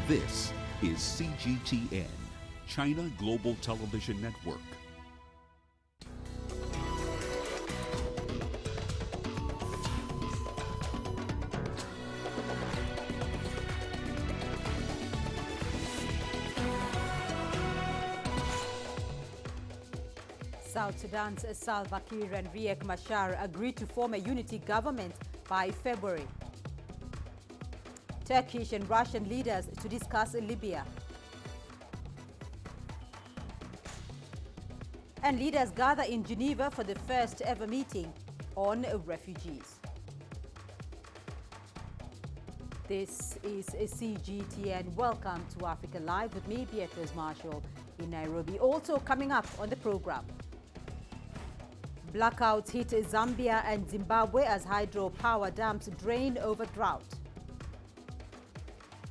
This is CGTN, China Global Television Network. South Sudan's Salva Kiir and Riek Machar agreed to form a unity government by February. Turkish and Russian leaders to discuss Libya. And leaders gather in Geneva for the first ever meeting on refugees. This is CGTN. Welcome to Africa Live with me, Beatrice Marshall, in Nairobi. Also coming up on the program, blackouts hit Zambia and Zimbabwe as hydropower dams drain over drought.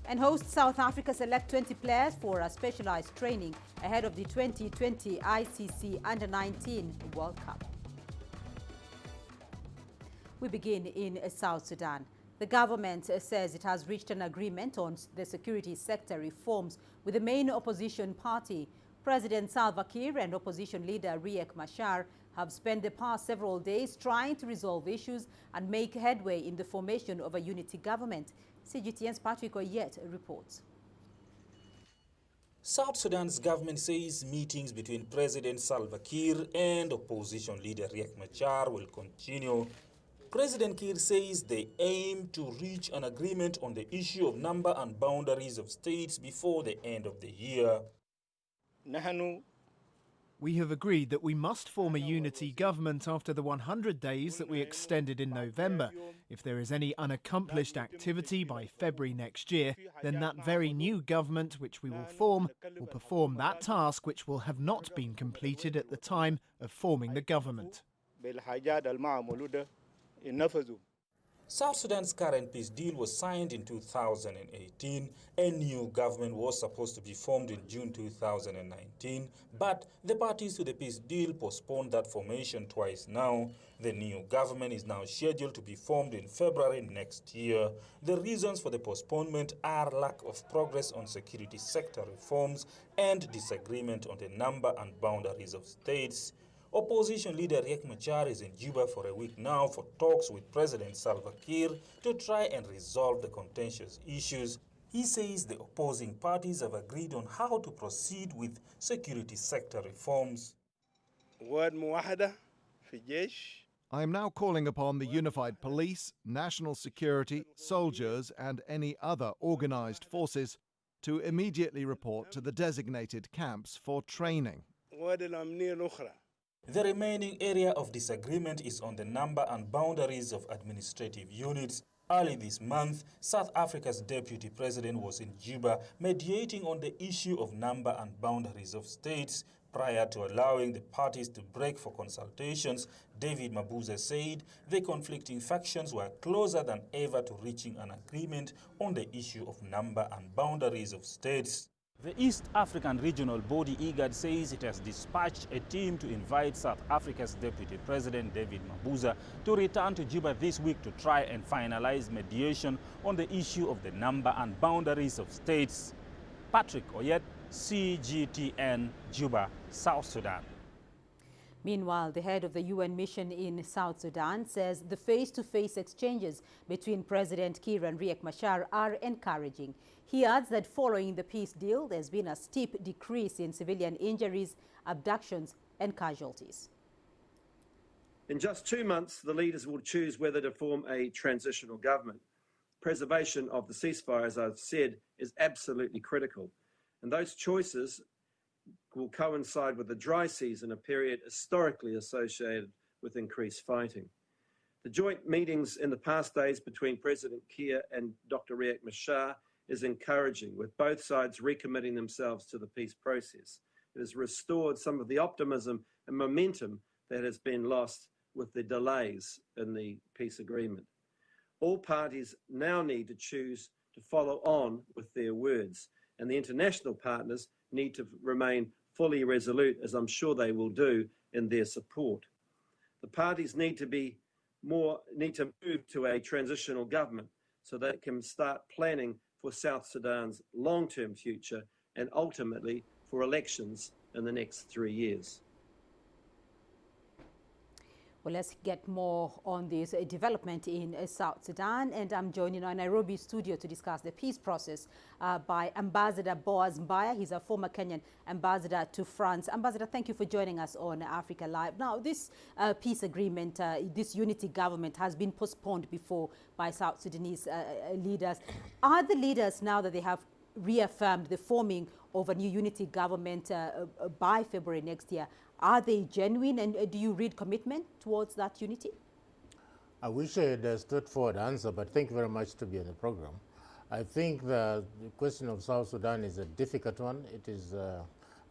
And host South Africa select 20 players for a specialized training ahead of the 2020 ICC Under-19 World Cup. We begin in South Sudan. The government says it has reached an agreement on the security sector reforms with the main opposition party. President Salva Kiir and opposition leader Riek Machar have spent the past several days trying to resolve issues and make headway in the formation of a unity government. CGTN's Patrick Oyet reports. South Sudan's government says meetings between President Salva Kiir and opposition leader Riek Machar will continue. President Kiir says they aim to reach an agreement on the issue of number and boundaries of states before the end of the year. We have agreed that we must form a unity government after the 100 days that we extended in November. If there is any unaccomplished activity by February next year, then that very new government which we will form will perform that task which will have not been completed at the time of forming the government. South Sudan's current peace deal was signed in 2018. A new government was supposed to be formed in June 2019, but the parties to the peace deal postponed that formation twice now. The new government is now scheduled to be formed in February next year. The reasons for the postponement are lack of progress on security sector reforms and disagreement on the number and boundaries of states. Opposition leader Riek Machar is in Juba for a week now for talks with President Salva Kiir to try and resolve the contentious issues. He says the opposing parties have agreed on how to proceed with security sector reforms. I am now calling upon the unified police, national security, soldiers and any other organized forces to immediately report to the designated camps for training. The remaining area of disagreement is on the number and boundaries of administrative units. Early this month, South Africa's deputy president was in Juba mediating on the issue of number and boundaries of states. Prior to allowing the parties to break for consultations, David Mabuza said the conflicting factions were closer than ever to reaching an agreement on the issue of number and boundaries of states. The East African regional body IGAD says it has dispatched a team to invite South Africa's deputy president David Mabuza to return to Juba this week to try and finalize mediation on the issue of the number and boundaries of states. Patrick Oyet, CGTN, Juba, South Sudan. Meanwhile, the head of the UN mission in South Sudan says the face-to-face exchanges between President Kiir and Riek Machar are encouraging. He adds that following the peace deal, there's been a steep decrease in civilian injuries, abductions and casualties. In just 2 months, the leaders will choose whether to form a transitional government. Preservation of the ceasefire, as I've said, is absolutely critical. And those choices will coincide with the dry season, a period historically associated with increased fighting. The joint meetings in the past days between President Kiir and Dr. Riek Machar is encouraging, with both sides recommitting themselves to the peace process. It has restored some of the optimism and momentum that has been lost with the delays in the peace agreement. All parties now need to choose to follow on with their words, and the international partners need to remain fully resolute, as I'm sure they will do, in their support. The parties need to move to a transitional government so they can start planning for South Sudan's long-term future and ultimately for elections in the next 3 years. Well, let's get more on this development in South Sudan, and I'm joined in our Nairobi studio to discuss the peace process by Ambassador Boaz Mbaya. He's a former Kenyan ambassador to France. Ambassador, thank you for joining us on Africa Live. Now, this peace agreement, this unity government has been postponed before by South Sudanese leaders. Are the leaders, now that they have reaffirmed the forming of a new unity government by February next year, are they genuine, and do you read commitment towards that unity? I wish I had a straightforward answer, but thank you very much to be on the program. I think the question of South Sudan is a difficult one. It is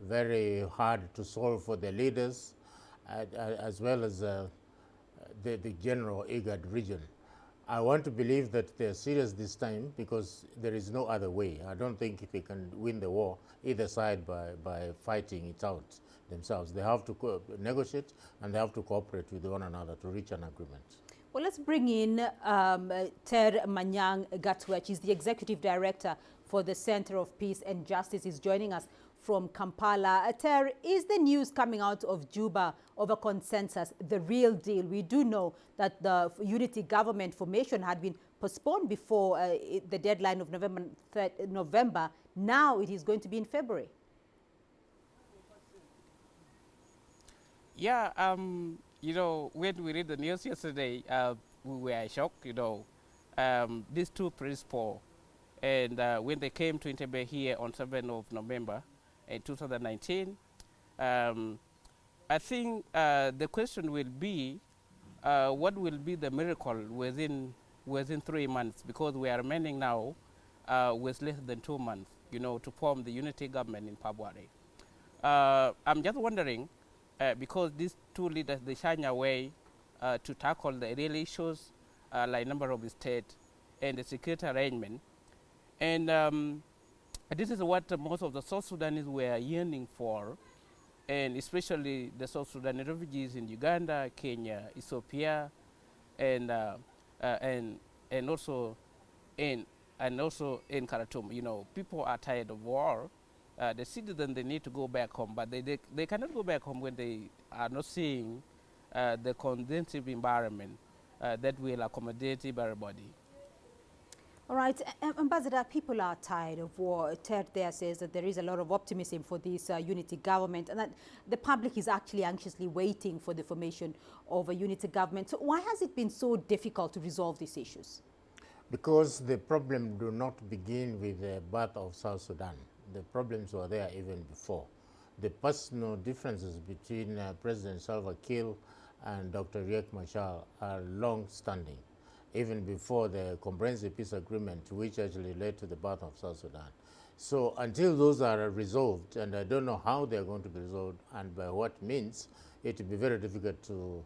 very hard to solve for the leaders as well as the general IGAD region. I want to believe that they're serious this time because there is no other way. I don't think they can win the war either side by fighting it out themselves. They have to negotiate and they have to cooperate with one another to reach an agreement. Well, let's bring in Ter Manyang Gatwech. He's the Executive Director for the Center of Peace and Justice. He's joining us from Kampala. Ter, is the news coming out of Juba of a consensus the real deal? We do know that the unity government formation had been postponed before the deadline of November. Now it is going to be in February. Yeah, you know, when we read the news yesterday, we were shocked, you know. These two principals, and when they came to Entebbe here on 7th of November in 2019, I think the question will be, what will be the miracle within 3 months, because we are remaining now with less than 2 months, you know, to form the unity government in February. I'm just wondering, because these two leaders, they shine away to tackle the real issues like number of states and the security arrangement. And this is what most of the South Sudanese were yearning for, and especially the South Sudanese refugees in Uganda, Kenya, Ethiopia, and also in Khartoum. You know, people are tired of war. The citizens, they need to go back home, but they cannot go back home when they are not seeing the conducive environment that will accommodate everybody. All right, Ambassador, people are tired of war. Ter there says that there is a lot of optimism for this unity government, and that the public is actually anxiously waiting for the formation of a unity government. So why has it been so difficult to resolve these issues? Because the problem do not begin with the birth of South Sudan. The problems were there even before. The personal differences between President Salva Kiir and Dr. Riek Machar are long-standing, even before the comprehensive peace agreement, which actually led to the birth of South Sudan. So until those are resolved, and I don't know how they're going to be resolved and by what means, it will be very difficult to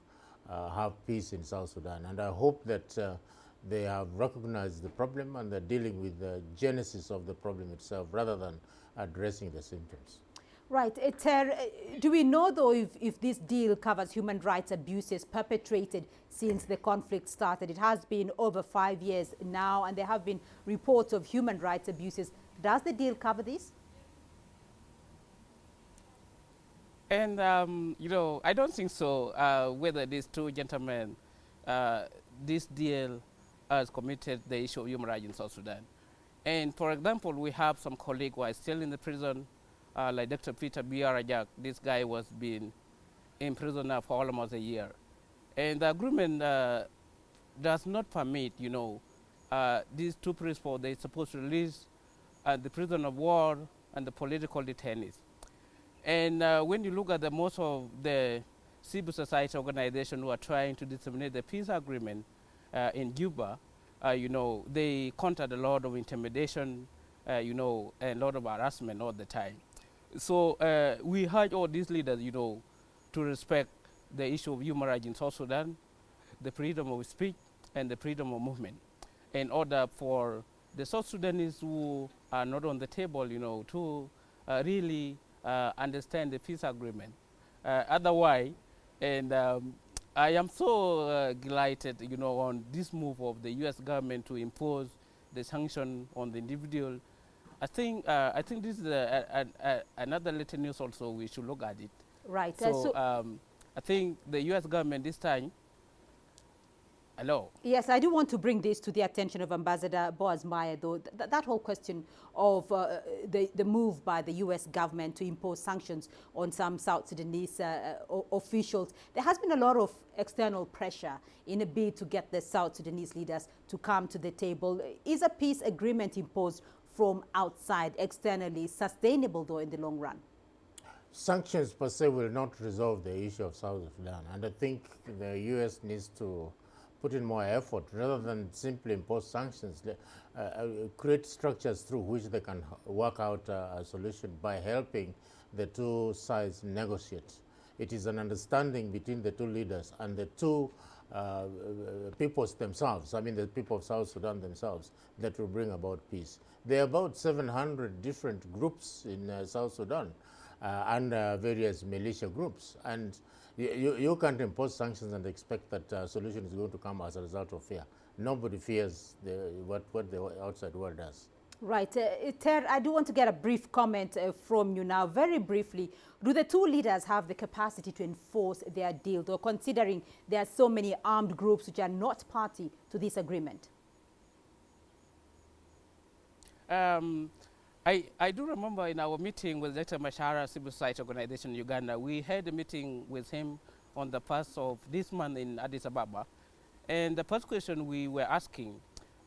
have peace in South Sudan. And I hope that they have recognized the problem and they're dealing with the genesis of the problem itself rather than addressing the symptoms. Right. Ter, do we know, though, if this deal covers human rights abuses perpetrated since the conflict started? It has been over 5 years now, and there have been reports of human rights abuses. Does the deal cover this? And, you know, I don't think so, whether these two gentlemen, this deal has committed the issue of human rights in South Sudan. And, for example, we have some colleagues who are still in the prison, like Dr. Peter Biarajak. This guy was been in prison now for almost a year. And the agreement does not permit, you know, these two principals, they're supposed to release the prisoner of war and the political detainees. And when you look at the most of the civil society organizations who are trying to disseminate the peace agreement in Juba, you know, they encountered a lot of intimidation, you know, and a lot of harassment all the time. So we urge all these leaders, you know, to respect the issue of human rights in South Sudan, the freedom of speech and the freedom of movement, in order for the South Sudanese who are not on the table, you know, to really understand the peace agreement. Otherwise, and I am so delighted, you know, on this move of the U.S. government to impose the sanction on the individual. I think this is another little news also. We should look at it. Right. So I think the U.S. government this time. Hello. Yes, I do want to bring this to the attention of Ambassador Boaz Maya, though. That whole question of the move by the U.S. government to impose sanctions on some South Sudanese officials. There has been a lot of external pressure in a bid to get the South Sudanese leaders to come to the table. Is a peace agreement imposed from outside, externally, sustainable, though, in the long run? Sanctions per se will not resolve the issue of South Sudan, and I think the U.S. needs to put in more effort rather than simply impose sanctions, create structures through which they can work out a solution by helping the two sides negotiate. It is an understanding between the two leaders and the two peoples themselves, I mean the people of South Sudan themselves, that will bring about peace. There are about 700 different groups in South Sudan and various militia groups, and you can't impose sanctions and expect that a solution is going to come as a result of fear. Nobody fears what the outside world does. Right. Ter, I do want to get a brief comment from you now. Very briefly, do the two leaders have the capacity to enforce their deal, though, considering there are so many armed groups which are not party to this agreement? I do remember in our meeting with Riek Machar Civil Society Organization in Uganda, we had a meeting with him on the 1st of this month in Addis Ababa. And the first question we were asking,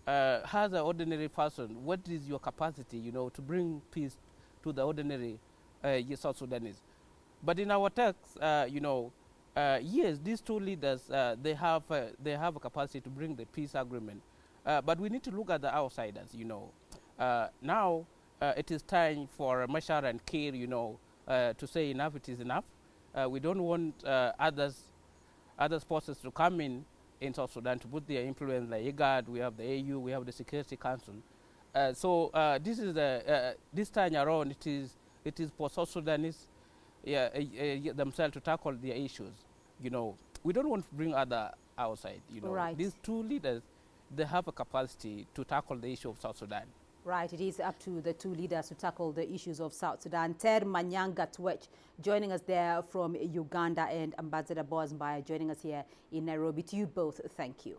as an ordinary person, what is your capacity, to bring peace to the ordinary South Sudanese? But in our text, yes, these two leaders, they have a capacity to bring the peace agreement. But we need to look at the outsiders, now, it is time for Machar and Kiir, to say enough, it is enough. We don't want other forces to come in South Sudan to put their influence, like IGAD, we have the AU, we have the Security Council. This is this time around, it is for South Sudanese themselves to tackle their issues. We don't want to bring other outside. Right. These two leaders, they have a capacity to tackle the issue of South Sudan. Right, it is up to the two leaders to tackle the issues of South Sudan. Ter Manyanga Twech joining us there from Uganda, and Ambassador Boaz Maya joining us here in Nairobi. To you both, thank you.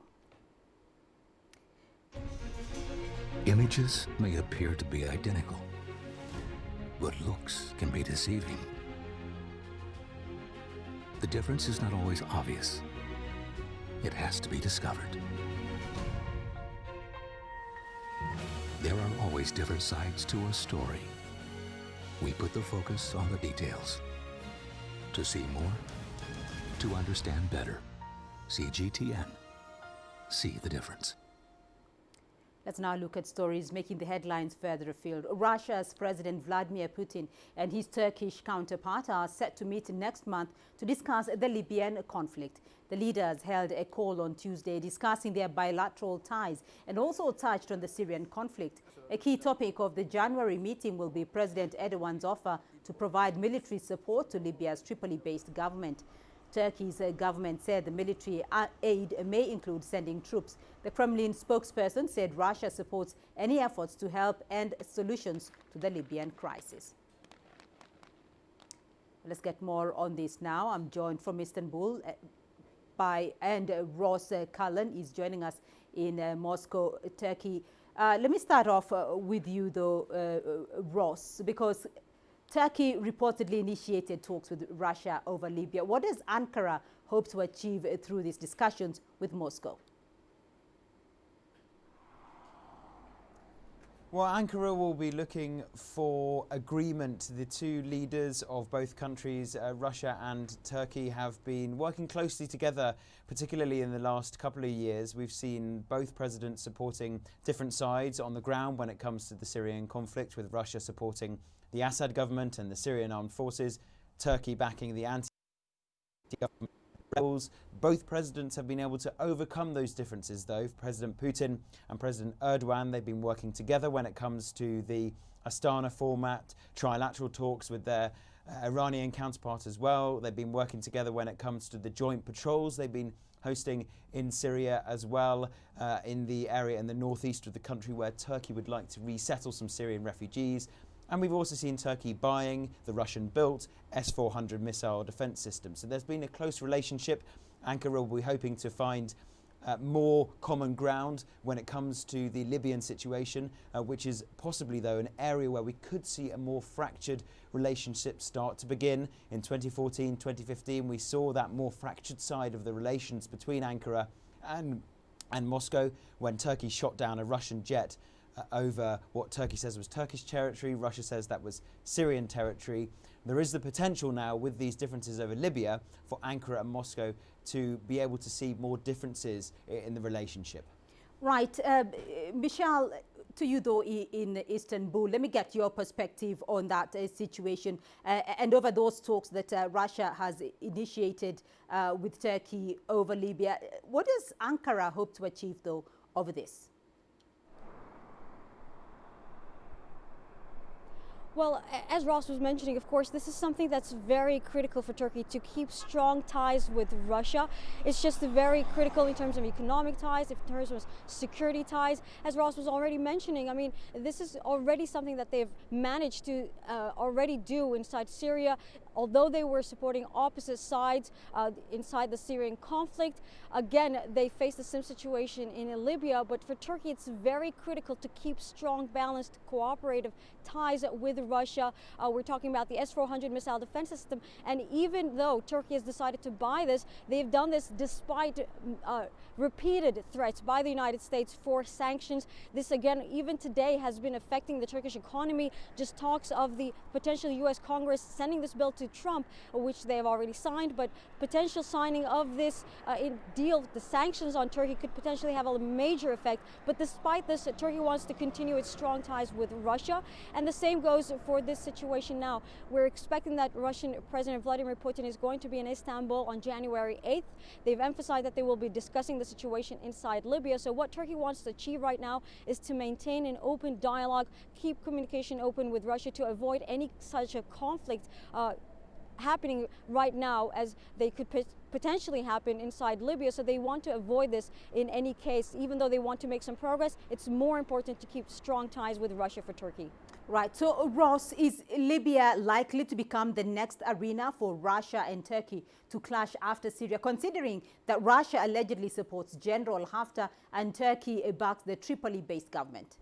Images may appear to be identical, but looks can be deceiving. The difference is not always obvious. It has to be discovered. There are always different sides to a story. We put the focus on the details. To see more, to understand better. CGTN. See the difference. Let's now look at stories making the headlines further afield. Russia's President Vladimir Putin and his Turkish counterpart are set to meet next month to discuss the Libyan conflict. The leaders held a call on Tuesday discussing their bilateral ties and also touched on the Syrian conflict. A key topic of the January meeting will be President Erdogan's offer to provide military support to Libya's Tripoli-based government. Turkey's government said the military aid may include sending troops. The Kremlin spokesperson said Russia supports any efforts to help end solutions to the Libyan crisis. Let's get more on this now. I'm joined from Istanbul and Ross Cullen is joining us in Moscow, Turkey. Let me start off with you, though, Ross, because Turkey reportedly initiated talks with Russia over Libya. What does Ankara hope to achieve through these discussions with Moscow? Well, Ankara will be looking for agreement. The two leaders of both countries, Russia and Turkey, have been working closely together, particularly in the last couple of years. We've seen both presidents supporting different sides on the ground when it comes to the Syrian conflict, with Russia supporting the Assad government and the Syrian armed forces, Turkey backing the anti-government rebels. Both presidents have been able to overcome those differences, though. President Putin and President Erdogan, they've been working together when it comes to the Astana format, trilateral talks with their Iranian counterpart as well. They've been working together when it comes to the joint patrols they've been hosting in Syria as well, in the area in the northeast of the country where Turkey would like to resettle some Syrian refugees. And we've also seen Turkey buying the Russian-built S-400 missile defence system. So there's been a close relationship. Ankara will be hoping to find more common ground when it comes to the Libyan situation, which is possibly, though, an area where we could see a more fractured relationship start to begin. In 2014, 2015, we saw that more fractured side of the relations between Ankara and Moscow when Turkey shot down a Russian jet over what Turkey says was Turkish territory. Russia says that was Syrian territory. There is the potential now, with these differences over Libya, for Ankara and Moscow to be able to see more differences in the relationship. Right. Michelle, to you though in Istanbul, let me get your perspective on that situation and over those talks that Russia has initiated with Turkey over Libya. What does Ankara hope to achieve though over this? Well, as Ross was mentioning, of course, this is something that's very critical for Turkey to keep strong ties with Russia. It's just very critical in terms of economic ties, in terms of security ties. As Ross was already mentioning, I mean, this is already something that they've managed to already do inside Syria. Although they were supporting opposite sides inside the Syrian conflict, again, they face the same situation in Libya. But for Turkey, it's very critical to keep strong, balanced, cooperative ties with Russia. We're talking about the S-400 missile defense system. And even though Turkey has decided to buy this, they've done this despite repeated threats by the United States for sanctions. This, again, even today has been affecting the Turkish economy. Just talks of the potential U.S. Congress sending this bill to Trump, which they have already signed, but potential signing of this deal, the sanctions on Turkey, could potentially have a major effect. But despite this, Turkey wants to continue its strong ties with Russia, and the same goes for this situation now. We're expecting that Russian President Vladimir Putin is going to be in Istanbul on January 8th. They've emphasized that they will be discussing the situation inside Libya. So what Turkey wants to achieve right now is to maintain an open dialogue, keep communication open with Russia to avoid any such a conflict happening right now, as they could potentially happen inside Libya. So they want to avoid this in any case. Even though they want to make some progress, it's more important to keep strong ties with Russia for Turkey. Right. So, Ross, is Libya likely to become the next arena for Russia and Turkey to clash after Syria, considering that Russia allegedly supports General Haftar and Turkey backs the Tripoli-based government?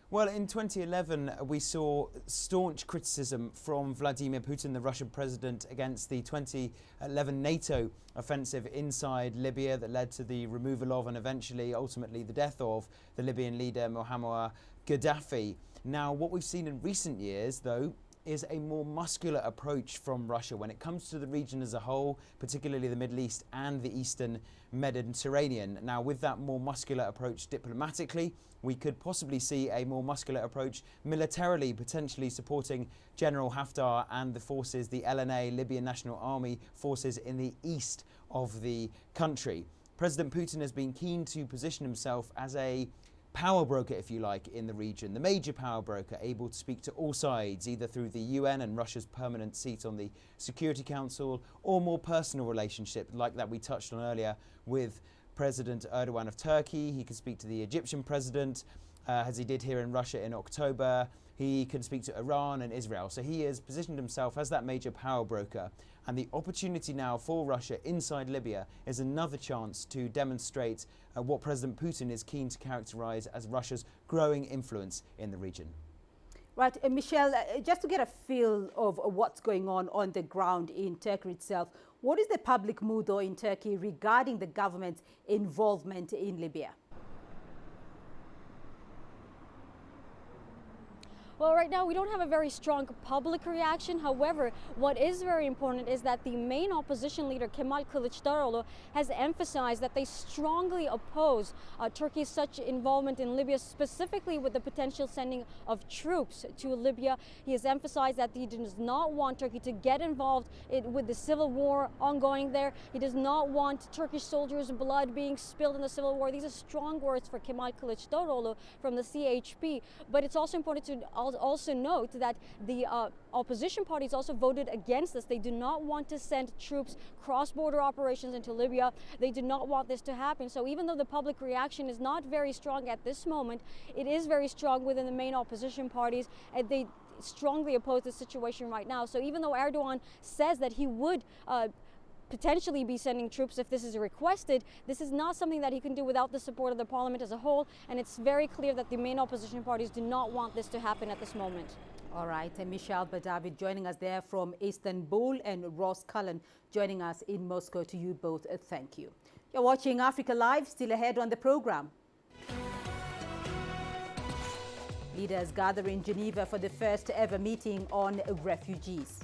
Well, in 2011, we saw staunch criticism from Vladimir Putin, the Russian president, against the 2011 NATO offensive inside Libya that led to the removal of and eventually, ultimately, the death of the Libyan leader Muammar Gaddafi. Now, what we've seen in recent years, though, is a more muscular approach from Russia when it comes to the region as a whole, particularly the Middle East and the Eastern Mediterranean. Now, with that more muscular approach diplomatically, we could possibly see a more muscular approach militarily, potentially supporting General Haftar and the forces, the LNA, Libyan National Army forces in the east of the country. President Putin has been keen to position himself as a power broker, if you like, in the region, the major power broker, able to speak to all sides, either through the UN and Russia's permanent seat on the Security Council, or more personal relationship like that we touched on earlier with President Erdogan of Turkey. He can speak to the Egyptian president, as he did here in Russia in October. He can speak to Iran and Israel. So he has positioned himself as that major power broker. And the opportunity now for Russia inside Libya is another chance to demonstrate what President Putin is keen to characterize as Russia's growing influence in the region. Right, Michelle, just to get a feel of what's going on the ground in Turkey itself, what is the public mood though in Turkey regarding the government's involvement in Libya? Well, right now we don't have a very strong public reaction. However, what is very important is that the main opposition leader, Kemal Kılıçdaroğlu, has emphasized that they strongly oppose Turkey's such involvement in Libya, specifically with the potential sending of troops to Libya. He has emphasized that he does not want Turkey to get involved with the civil war ongoing there. He does not want Turkish soldiers' blood being spilled in the civil war. These are strong words for Kemal Kılıçdaroğlu from the CHP. But it's also important to also note that the opposition parties also voted against this. They do not want to send troops cross-border operations into Libya. They do not want this to happen. So even though the public reaction is not very strong at this moment, it is very strong within the main opposition parties, and they strongly oppose the situation right now. So even though Erdogan says that he would potentially be sending troops if this is requested, this is not something that he can do without the support of the parliament as a whole, and it's very clear that the main opposition parties do not want this to happen at this moment. All right, and Michelle Badavid joining us there from Istanbul, and Ross Cullen joining us in Moscow. To you both, thank you. You're watching Africa Live. Still ahead on the program. Leaders gather in Geneva for the first ever meeting on refugees.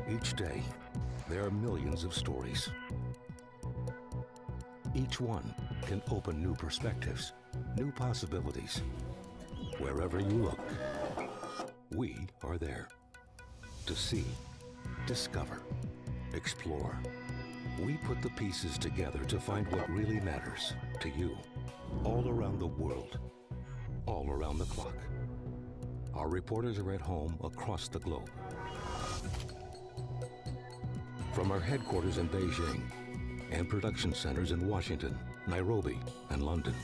Each day, there are millions of stories. Each one can open new perspectives, new possibilities. Wherever you look, we are there. To see, discover, explore. We put the pieces together to find what really matters to you, all around the world, all around the clock. Our reporters are at home across the globe. From our headquarters in Beijing and production centers in Washington, Nairobi, and London,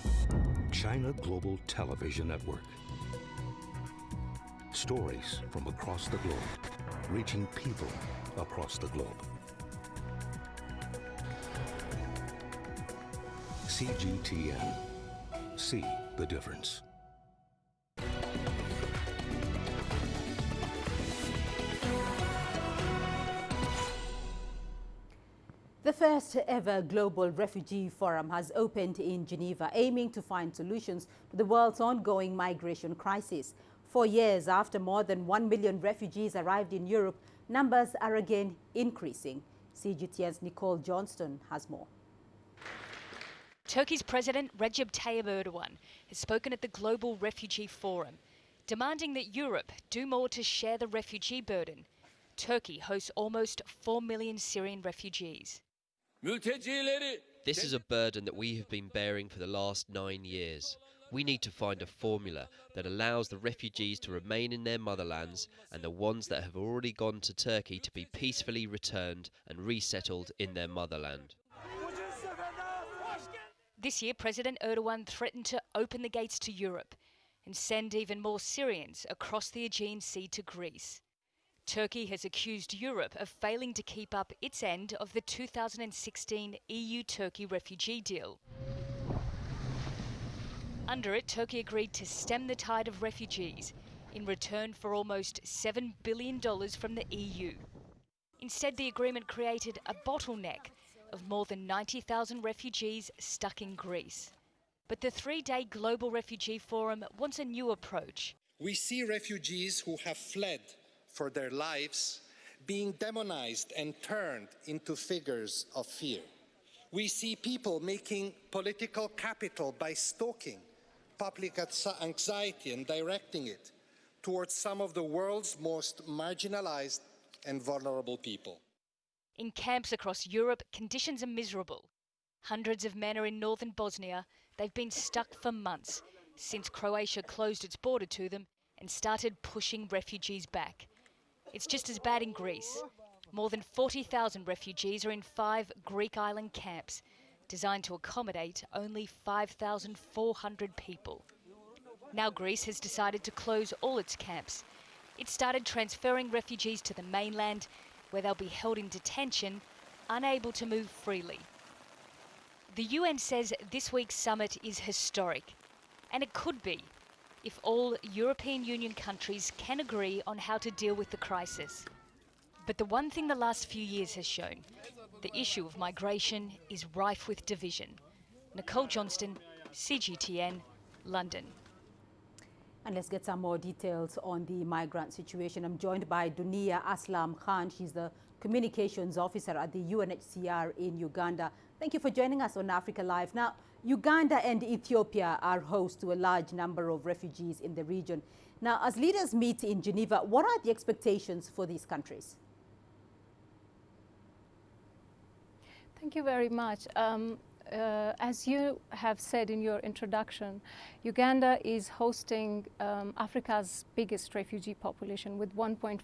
China Global Television Network. Stories from across the globe, reaching people across the globe. CGTN. See the difference. The first ever Global Refugee Forum has opened in Geneva, aiming to find solutions to the world's ongoing migration crisis. 4 years after more than 1 million refugees arrived in Europe, numbers are again increasing. CGTN's Nicole Johnston has more. Turkey's President Recep Tayyip Erdogan has spoken at the Global Refugee Forum, demanding that Europe do more to share the refugee burden. Turkey hosts almost 4 million Syrian refugees. This is a burden that we have been bearing for the last 9 years. We need to find a formula that allows the refugees to remain in their motherlands and the ones that have already gone to Turkey to be peacefully returned and resettled in their motherland. This year, President Erdogan threatened to open the gates to Europe and send even more Syrians across the Aegean Sea to Greece. Turkey has accused Europe of failing to keep up its end of the 2016 EU-Turkey refugee deal. Under it, Turkey agreed to stem the tide of refugees in return for almost $7 billion from the EU. Instead, the agreement created a bottleneck of more than 90,000 refugees stuck in Greece. But the 3-day Global Refugee Forum wants a new approach. We see refugees who have fled for their lives being demonized and turned into figures of fear. We see people making political capital by stoking public anxiety and directing it towards some of the world's most marginalized and vulnerable people. In camps across Europe, conditions are miserable. Hundreds of men are in northern Bosnia. They've been stuck for months since Croatia closed its border to them and started pushing refugees back. It's just as bad in Greece. More than 40,000 refugees are in 5 Greek island camps, designed to accommodate only 5,400 people. Now Greece has decided to close all its camps. It started transferring refugees to the mainland, where they'll be held in detention, unable to move freely. The UN says this week's summit is historic, and it could be, if all European Union countries can agree on how to deal with the crisis. But the one thing the last few years has shown, the issue of migration is rife with division. Nicole Johnston, CGTN, London. And let's get some more details on the migrant situation. I'm joined by Dunia Aslam Khan. She's the communications officer at the UNHCR in Uganda. Thank you for joining us on Africa Live. Now, Uganda and Ethiopia are host to a large number of refugees in the region. Now, as leaders meet in Geneva, what are the expectations for these countries? Thank you very much. as you have said in your introduction, Uganda is hosting Africa's biggest refugee population with 1.3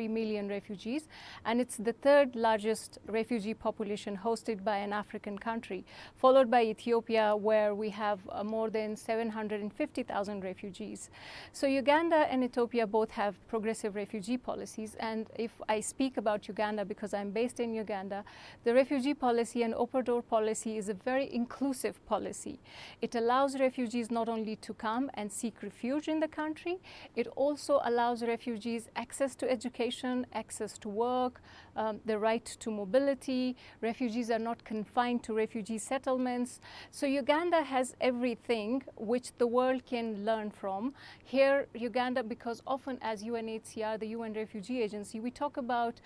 million refugees, and it's the third largest refugee population hosted by an African country, followed by Ethiopia, where we have more than 750,000 refugees. So Uganda and Ethiopia both have progressive refugee policies, and if I speak about Uganda because I'm based in Uganda, the refugee policy and open door policy is a very inclusive policy. It allows refugees not only to come and seek refuge in the country, it also allows refugees access to education, access to work, the right to mobility. Refugees are not confined to refugee settlements. So Uganda has everything which the world can learn from. Here, Uganda, because often as UNHCR, the UN Refugee Agency, we talk about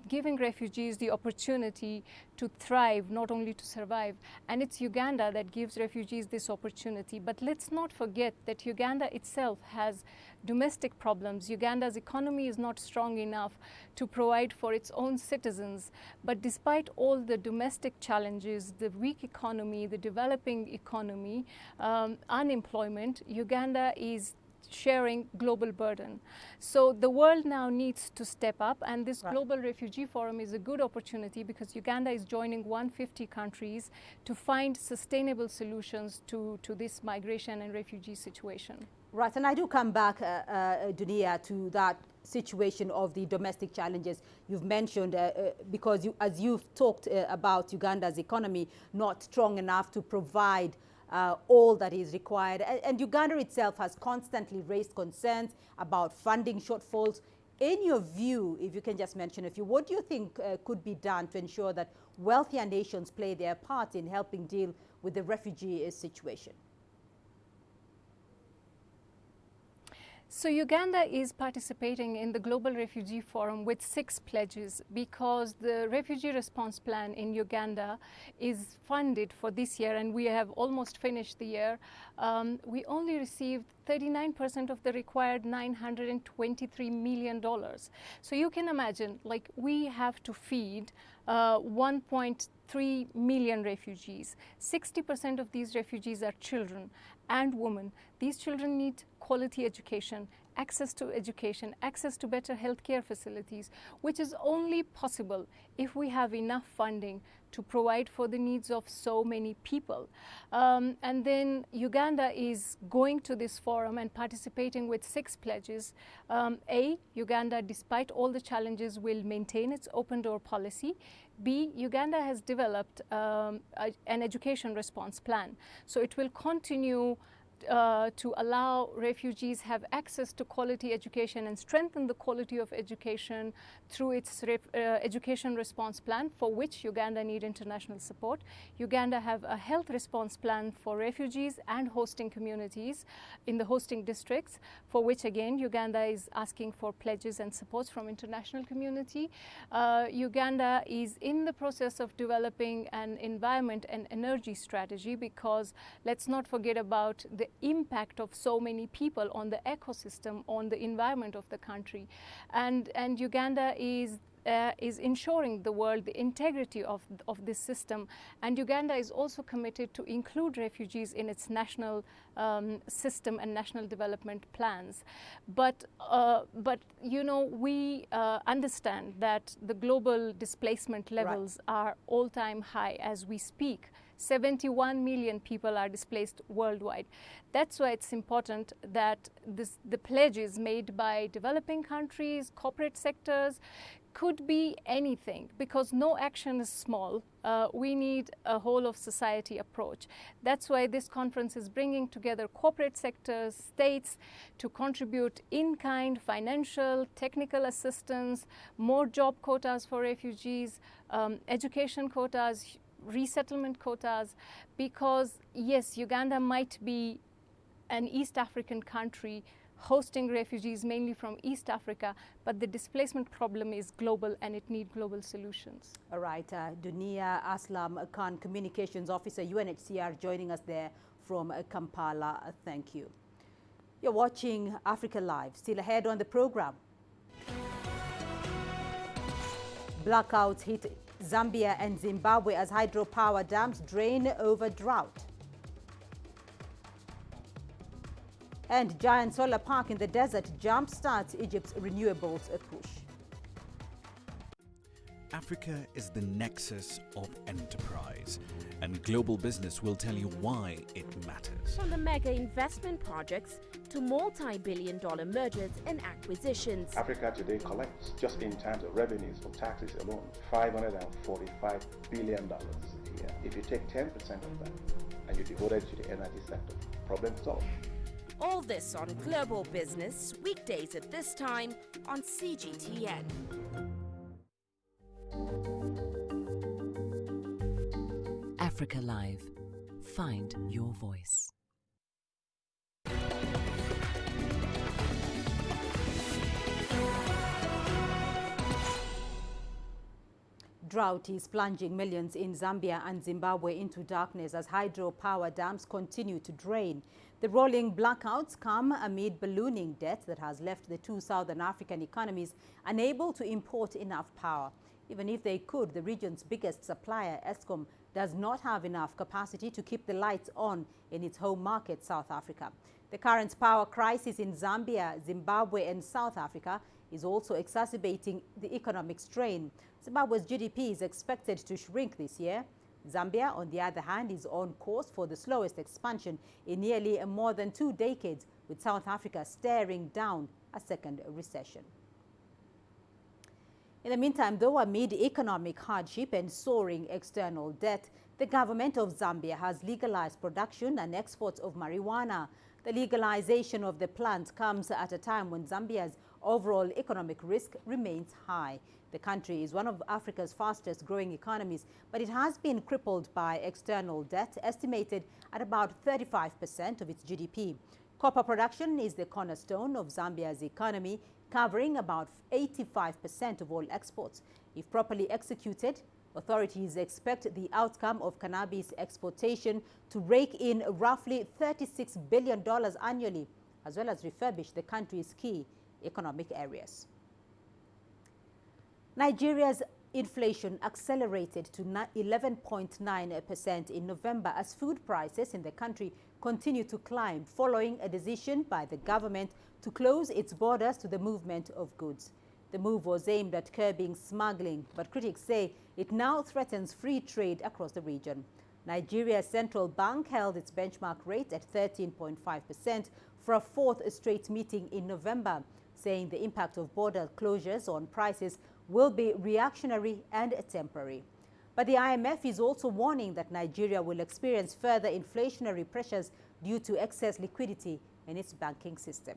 giving refugees the opportunity to thrive, not only to survive. And it's Uganda that gives refugees this opportunity. But let's not forget that Uganda itself has domestic problems. Uganda's economy is not strong enough to provide for its own citizens. But despite all the domestic challenges, the weak economy, the developing economy, unemployment, Uganda is sharing global burden. So the world now needs to step up, and this Global Refugee Forum is a good opportunity because Uganda is joining 150 countries to find sustainable solutions to this migration and refugee situation. Right, and I do come back, Dunia, to that situation of the domestic challenges you've mentioned, because as you've talked about Uganda's economy not strong enough to provide all that is required. And Uganda itself has constantly raised concerns about funding shortfalls. In your view, if you can just mention a few, what do you think could be done to ensure that wealthier nations play their part in helping deal with the refugee situation? So Uganda is participating in the Global Refugee Forum with 6 pledges because the refugee response plan in Uganda is funded for this year, and we have almost finished the year. We only received 39% of the required $923 million. So you can imagine, like, we have to feed 1.3 million refugees. 60% of these refugees are children and women. These children need quality education, access to better healthcare facilities, which is only possible if we have enough funding to provide for the needs of so many people. And then Uganda is going to this forum and participating with 6 pledges. Uganda, despite all the challenges, will maintain its open door policy. B, Uganda has developed an education response plan. So it will continue to allow refugees have access to quality education and strengthen the quality of education through its education response plan, for which Uganda need international support. Uganda have a health response plan for refugees and hosting communities in the hosting districts, for which again Uganda is asking for pledges and supports from international community. Uganda is in the process of developing an environment and energy strategy, because let's not forget about the impact of so many people on the ecosystem, on the environment of the country. And Uganda is ensuring the world the integrity of this system. And Uganda is also committed to include refugees in its national system and national development plans. But you know, we understand that the global displacement levels are all-time high as we speak. 71 million people are displaced worldwide. That's why it's important that the pledges made by developing countries, corporate sectors, could be anything, because no action is small. We need a whole of society approach. That's why this conference is bringing together corporate sectors, states, to contribute in-kind financial, technical assistance, more job quotas for refugees, education quotas, resettlement quotas, because yes, Uganda might be an East African country hosting refugees mainly from East Africa, but the displacement problem is global and it needs global solutions. All right, Dunia Aslam Khan, Communications Officer, UNHCR, joining us there from Kampala. Thank you. You're watching Africa Live. Still ahead on the program. Blackouts hit Zambia and Zimbabwe as hydropower dams drain over drought. And giant solar park in the desert jumpstarts Egypt's renewables push. Africa is the nexus of enterprise, and global business will tell you why it matters. From the mega investment projects to multi-billion-dollar mergers and acquisitions. Africa today collects, just in terms of revenues from taxes alone, $545 billion a year. If you take 10% of that and you devote it to the energy sector, problem solved. All this on Global Business, weekdays at this time on CGTN. Africa Live. Find your voice. Drought is plunging millions in Zambia and Zimbabwe into darkness as hydropower dams continue to drain. The rolling blackouts come amid ballooning debt that has left the two southern African economies unable to import enough power. Even if they could, the region's biggest supplier, Eskom, does not have enough capacity to keep the lights on in its home market, South Africa. The current power crisis in Zambia, Zimbabwe and South Africa is also exacerbating the economic strain. Zimbabwe's GDP is expected to shrink this year. Zambia, on the other hand, is on course for the slowest expansion in nearly more than 2 decades, with South Africa staring down a second recession. In the meantime, though, amid economic hardship and soaring external debt, the government of Zambia has legalized production and exports of marijuana. The legalization of the plant comes at a time when Zambia's overall economic risk remains high. The country is one of Africa's fastest growing economies, but it has been crippled by external debt, estimated at about 35% of its GDP. Copper production is the cornerstone of Zambia's economy, covering about 85% of all exports. If properly executed, authorities expect the outcome of cannabis exportation to rake in roughly $36 billion annually, as well as refurbish the country's key economic areas. Nigeria's inflation accelerated to 11.9% in November as food prices in the country continue to climb following a decision by the government to close its borders to the movement of goods. The move was aimed at curbing smuggling, but critics say it now threatens free trade across the region. Nigeria's central bank held its benchmark rate at 13.5% for a fourth straight meeting in November, saying the impact of border closures on prices will be reactionary and temporary. But the IMF is also warning that Nigeria will experience further inflationary pressures due to excess liquidity in its banking system.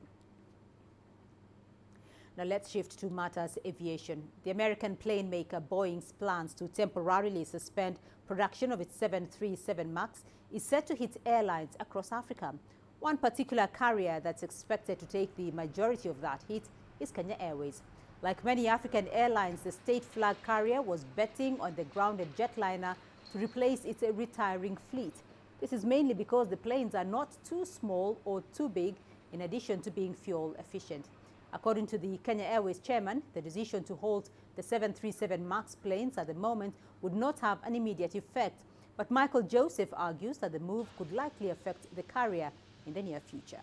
Now let's shift to matters aviation. The American plane maker Boeing's plans to temporarily suspend production of its 737 MAX is set to hit airlines across Africa. One particular carrier that's expected to take the majority of that hit is Kenya Airways. Like many African airlines, the state flag carrier was betting on the grounded jetliner to replace its retiring fleet. This is mainly because the planes are not too small or too big, in addition to being fuel efficient. According to the Kenya Airways chairman, the decision to hold the 737 MAX planes at the moment would not have an immediate effect. But Michael Joseph argues that the move could likely affect the carrier in the near future.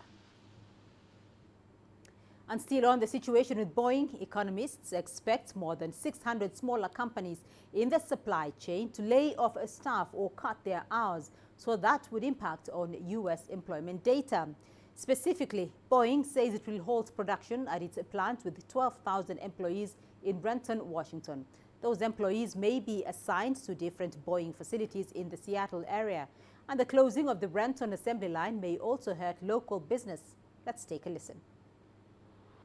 And still on the situation with Boeing, economists expect more than 600 smaller companies in the supply chain to lay off staff or cut their hours, so that would impact on U.S. employment data. Specifically, Boeing says it will halt production at its plant with 12,000 employees in Renton, Washington. Those employees may be assigned to different Boeing facilities in the Seattle area. And the closing of the Renton assembly line may also hurt local business. Let's take a listen.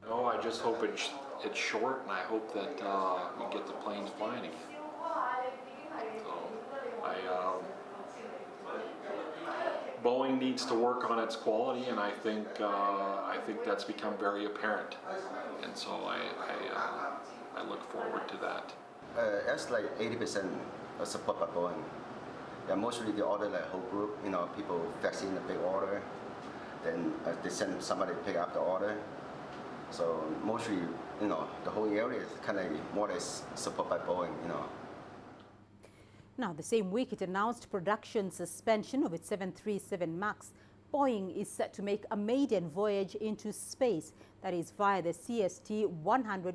No, I just hope it's short, and I hope that we get the planes flying again. So Boeing needs to work on its quality, and I think that's become very apparent. And so I look forward to that. It's like 80% support by Boeing. Yeah, mostly the order like whole group, people vaccine a big order, then they send somebody to pick up the order. So mostly, the whole area is kind of more or less supported by Boeing, Now, the same week, it announced production suspension of its 737 MAX. Boeing is set to make a maiden voyage into space, that is via the CST-100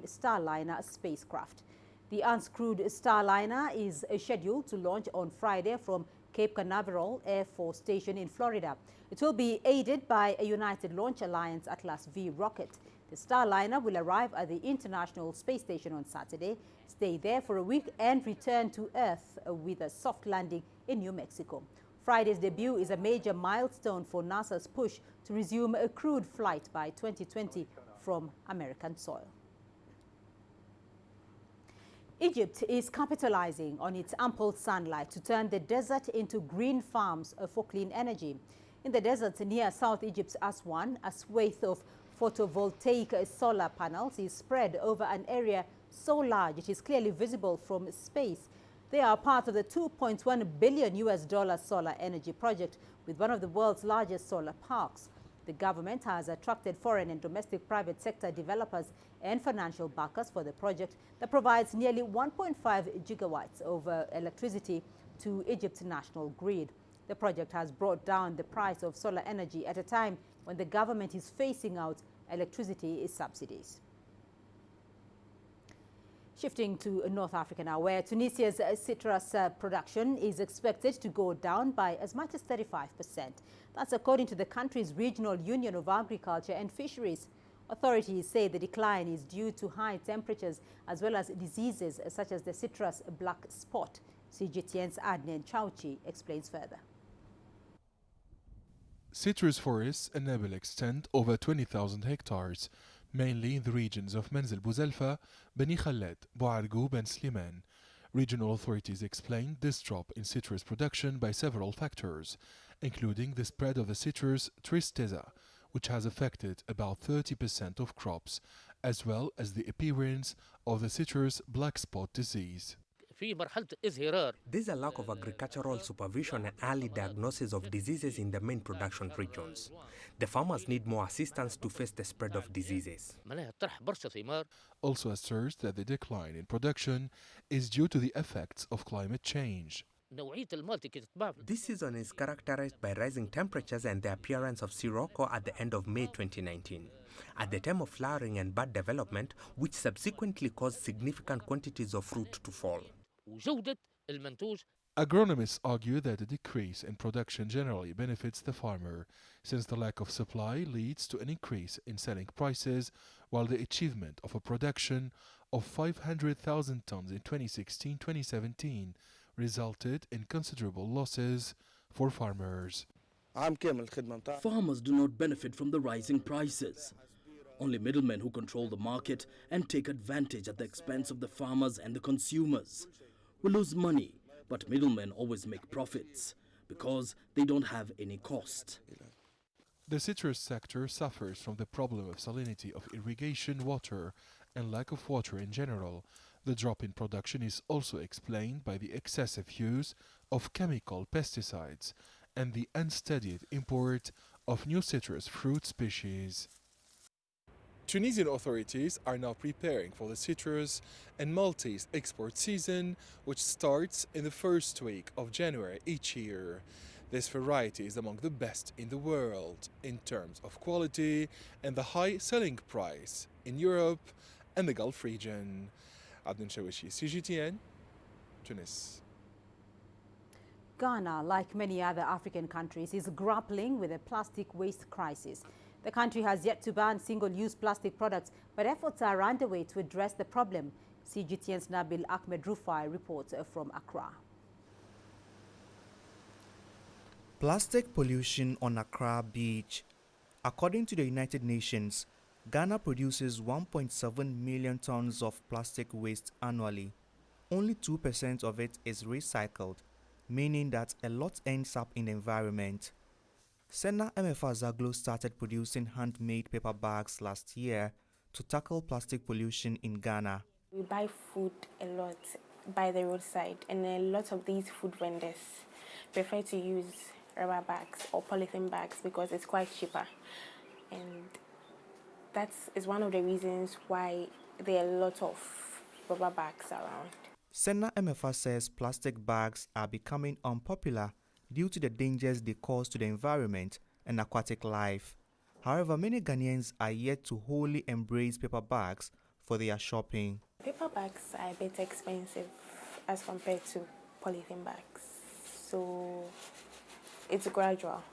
Starliner spacecraft. The unscrewed Starliner is scheduled to launch on Friday from Cape Canaveral Air Force Station in Florida. It will be aided by a United Launch Alliance Atlas V rocket. The Starliner will arrive at the International Space Station on Saturday, stay there for a week and return to Earth with a soft landing in New Mexico. Friday's debut is a major milestone for NASA's push to resume a crewed flight by 2020 from American soil. Egypt is capitalizing on its ample sunlight to turn the desert into green farms for clean energy. In the desert near South Egypt's Aswan, a swathe of photovoltaic solar panels is spread over an area so large it is clearly visible from space. They are part of the $2.1 billion solar energy project with one of the world's largest solar parks. The government has attracted foreign and domestic private sector developers and financial backers for the project that provides nearly 1.5 gigawatts of electricity to Egypt's national grid. The project has brought down the price of solar energy at a time when the government is phasing out electricity subsidies. Shifting to North Africa now, where Tunisia's citrus production is expected to go down by as much as 35%. That's according to the country's Regional Union of Agriculture and Fisheries. Authorities say the decline is due to high temperatures as well as diseases such as the citrus black spot. CGTN's Adnan Chauchi explains further. Citrus forests enable extend over 20,000 hectares, mainly in the regions of Menzel Bouzelfa, Beni Khaled, Bouargoub and Slimane. Regional authorities explained this drop in citrus production by several factors, including the spread of the citrus tristeza, which has affected about 30% of crops, as well as the appearance of the citrus black spot disease. There's a lack of agricultural supervision and early diagnosis of diseases in the main production regions. The farmers need more assistance to face the spread of diseases. Also asserts that the decline in production is due to the effects of climate change. This season is characterized by rising temperatures and the appearance of sirocco at the end of May 2019, at the time of flowering and bud development, which subsequently caused significant quantities of fruit to fall. Agronomists argue that the decrease in production generally benefits the farmer, since the lack of supply leads to an increase in selling prices, while the achievement of a production of 500,000 tons in 2016-2017 resulted in considerable losses for farmers. Farmers do not benefit from the rising prices. Only middlemen who control the market and take advantage at the expense of the farmers and the consumers. We lose money, but middlemen always make profits because they don't have any cost. The citrus sector suffers from the problem of salinity of irrigation water and lack of water in general. The drop in production is also explained by the excessive use of chemical pesticides and the unstudied import of new citrus fruit species. Tunisian authorities are now preparing for the citrus and Maltese export season, which starts in the first week of January each year. This variety is among the best in the world in terms of quality and the high selling price in Europe and the Gulf region. Adnan Shawishi, CGTN, Tunis. Ghana, like many other African countries, is grappling with a plastic waste crisis. The country has yet to ban single-use plastic products, but efforts are underway to address the problem. CGTN's Nabil Ahmed Rufai reports from Accra. Plastic pollution on Accra Beach. According to the United Nations, Ghana produces 1.7 million tons of plastic waste annually. Only 2% of it is recycled, meaning that a lot ends up in the environment. Senna MFA Zaglo started producing handmade paper bags last year to tackle plastic pollution in Ghana. We buy food a lot by the roadside, and a lot of these food vendors prefer to use rubber bags or polythene bags because it's quite cheaper. And that is one of the reasons why there are a lot of rubber bags around. Senna MFA says plastic bags are becoming unpopular due to the dangers they cause to the environment and aquatic life. However, many Ghanaians are yet to wholly embrace paper bags for their shopping. Paper bags are a bit expensive as compared to polythene bags, so it's gradual.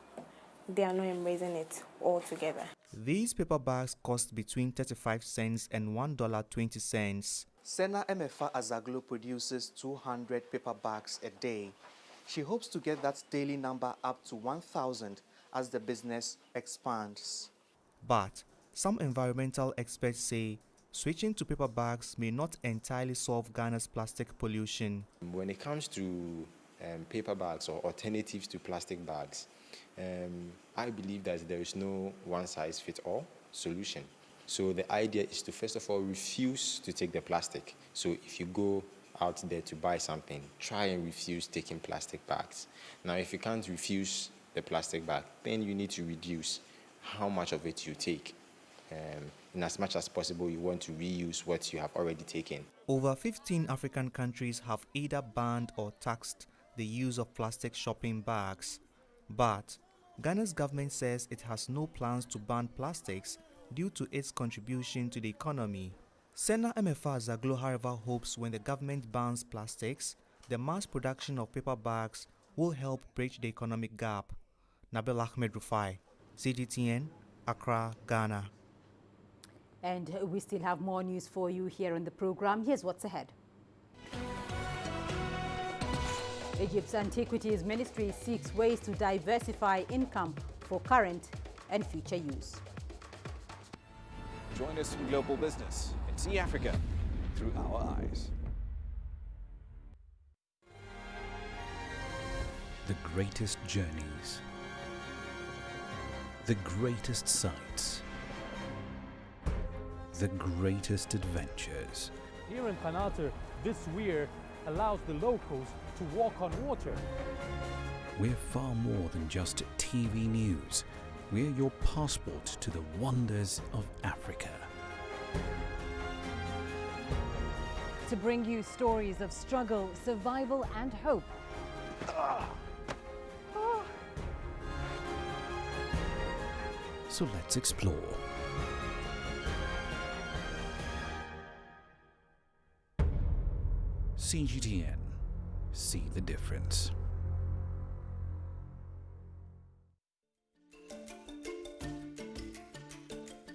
They are not embracing it altogether. These paper bags cost between 35 cents and $1.20. Senna MFA Azaglo produces 200 paper bags a day. She hopes to get that daily number up to 1,000 as the business expands. But some environmental experts say switching to paper bags may not entirely solve Ghana's plastic pollution. When it comes to paper bags or alternatives to plastic bags, I believe that there is no one-size-fits-all solution. So the idea is to first of all refuse to take the plastic. So if you go out there to buy something, try and refuse taking plastic bags. Now if you can't refuse the plastic bag, then you need to reduce how much of it you take. In as much as possible, you want to reuse what you have already taken. Over 15 African countries have either banned or taxed the use of plastic shopping bags. But Ghana's government says it has no plans to ban plastics due to its contribution to the economy. Senna MFA Zaglo, however, hopes when the government bans plastics, the mass production of paper bags will help bridge the economic gap. Nabil Ahmed Rufai, CGTN, Accra, Ghana. And we still have more news for you here on the program. Here's what's ahead. Egypt's Antiquities Ministry seeks ways to diversify income for current and future use. Join us in Global Business and see Africa through our eyes. The greatest journeys, the greatest sights, the greatest adventures. Here in Qanater, this weir allows the locals to walk on water. We're far more than just TV news. We're your passport to the wonders of Africa. To bring you stories of struggle, survival and hope. So let's explore. CGTN. See the difference.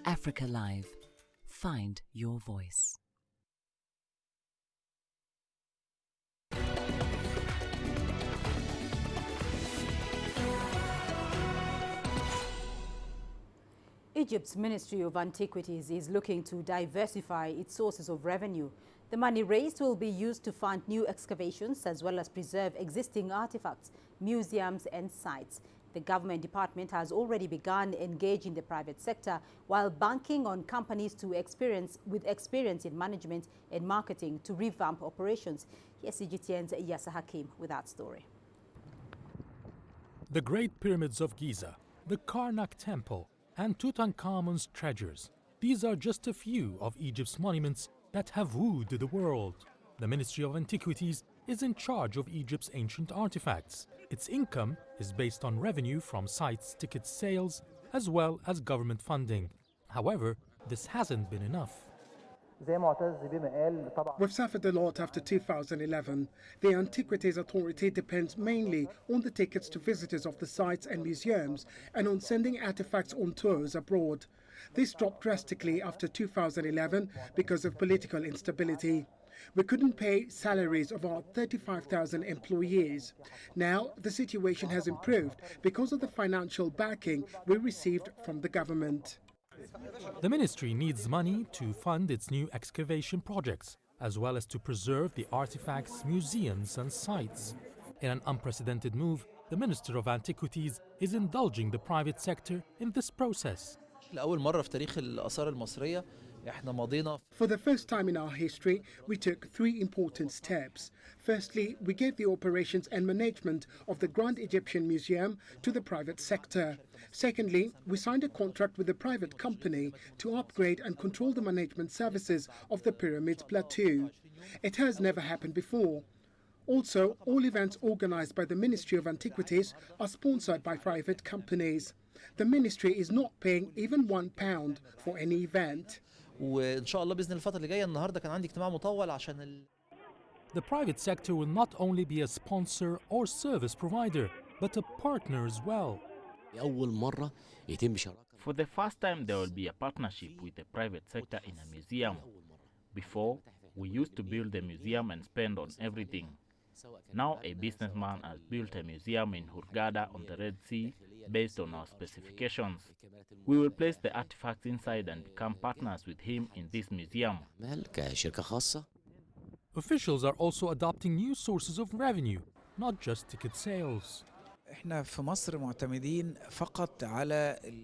Africa Live. Find your voice. Egypt's Ministry of Antiquities is looking to diversify its sources of revenue. The money raised will be used to fund new excavations as well as preserve existing artifacts, museums and sites. The government department has already begun engaging the private sector while banking on companies with experience in management and marketing to revamp operations. Here's CGTN's Yasser Hakim with that story. The Great Pyramids of Giza, the Karnak Temple, and Tutankhamun's treasures. These are just a few of Egypt's monuments that have wooed the world. The Ministry of Antiquities is in charge of Egypt's ancient artifacts. Its income is based on revenue from sites' ticket sales as well as government funding. However, this hasn't been enough. We've suffered a lot after 2011. The Antiquities Authority depends mainly on the tickets to visitors of the sites and museums and on sending artifacts on tours abroad. This dropped drastically after 2011 because of political instability. We couldn't pay salaries of our 35,000 employees. Now, the situation has improved because of the financial backing we received from the government. The ministry needs money to fund its new excavation projects, as well as to preserve the artifacts, museums and sites. In an unprecedented move, the Minister of Antiquities is indulging the private sector in this process. لأول مرة في تاريخ الآثار المصرية For the first time in our history, we took 3 important steps. Firstly, we gave the operations and management of the Grand Egyptian Museum to the private sector. Secondly, we signed a contract with a private company to upgrade and control the management services of the Pyramid Plateau. It has never happened before. Also, all events organized by the Ministry of Antiquities are sponsored by private companies. The ministry is not paying even £1 for any event. The private sector will not only be a sponsor or service provider, but a partner as well. For the first time, there will be a partnership with the private sector in a museum. Before, we used to build a museum and spend on everything. Now a businessman has built a museum in Hurghada on the Red Sea based on our specifications. We will place the artifacts inside and become partners with him in this museum. Officials are also adopting new sources of revenue, not just ticket sales.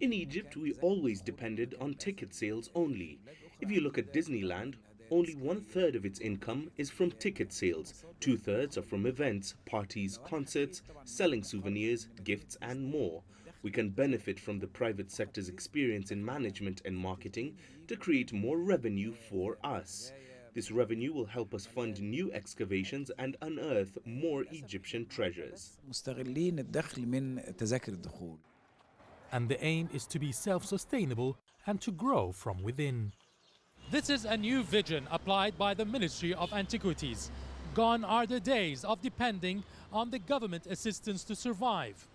In Egypt, we always depended on ticket sales only. If you look at Disneyland, only 1/3 of its income is from ticket sales. 2/3 are from events, parties, concerts, selling souvenirs, gifts, and more. We can benefit from the private sector's experience in management and marketing to create more revenue for us. This revenue will help us fund new excavations and unearth more Egyptian treasures. And the aim is to be self-sustainable and to grow from within. This is a new vision applied by the Ministry of Antiquities. Gone are the days of depending on the government assistance to survive.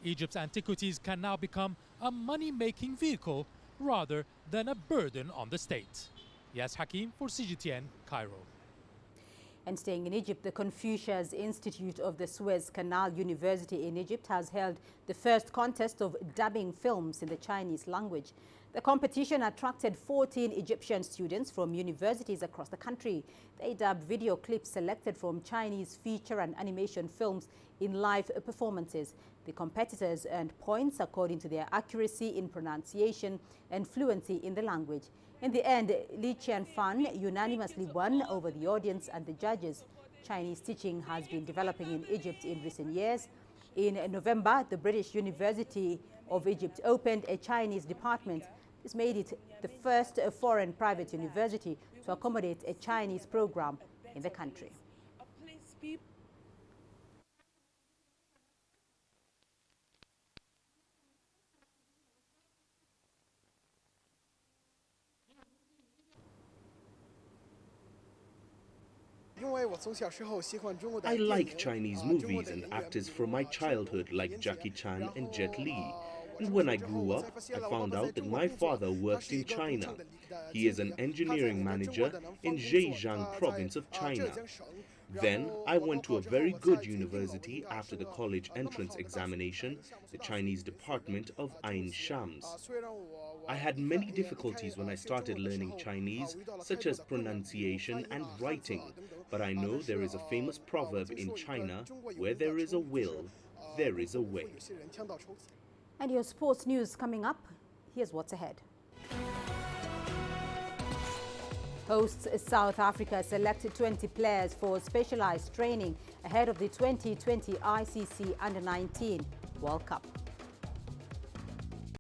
Egypt's antiquities can now become a money-making vehicle rather than a burden on the state. Yes, Hakim for CGTN, Cairo. And staying in Egypt, the Confucius Institute of the Suez Canal University in Egypt has held the first contest of dubbing films in the Chinese language. The competition attracted 14 Egyptian students from universities across the country. They dubbed video clips selected from Chinese feature and animation films in live performances. The competitors earned points according to their accuracy in pronunciation and fluency in the language. In the end, Li Qianfan unanimously won over the audience and the judges. Chinese teaching has been developing in Egypt in recent years. In November, the British University of Egypt opened a Chinese department. This made it the first foreign private university to accommodate a Chinese program in the country. I like Chinese movies and actors from my childhood like Jackie Chan and Jet Li. And when I grew up, I found out that my father worked in China. He is an engineering manager in Zhejiang province of China. Then I went to a very good university after the college entrance examination, the Chinese department of Ain Shams. I had many difficulties when I started learning Chinese, such as pronunciation and writing, but I know there is a famous proverb in China, where there is a will, there is a way. And your sports news coming up. Here's what's ahead. Hosts South Africa selected 20 players for specialized training ahead of the 2020 ICC Under-19 World Cup.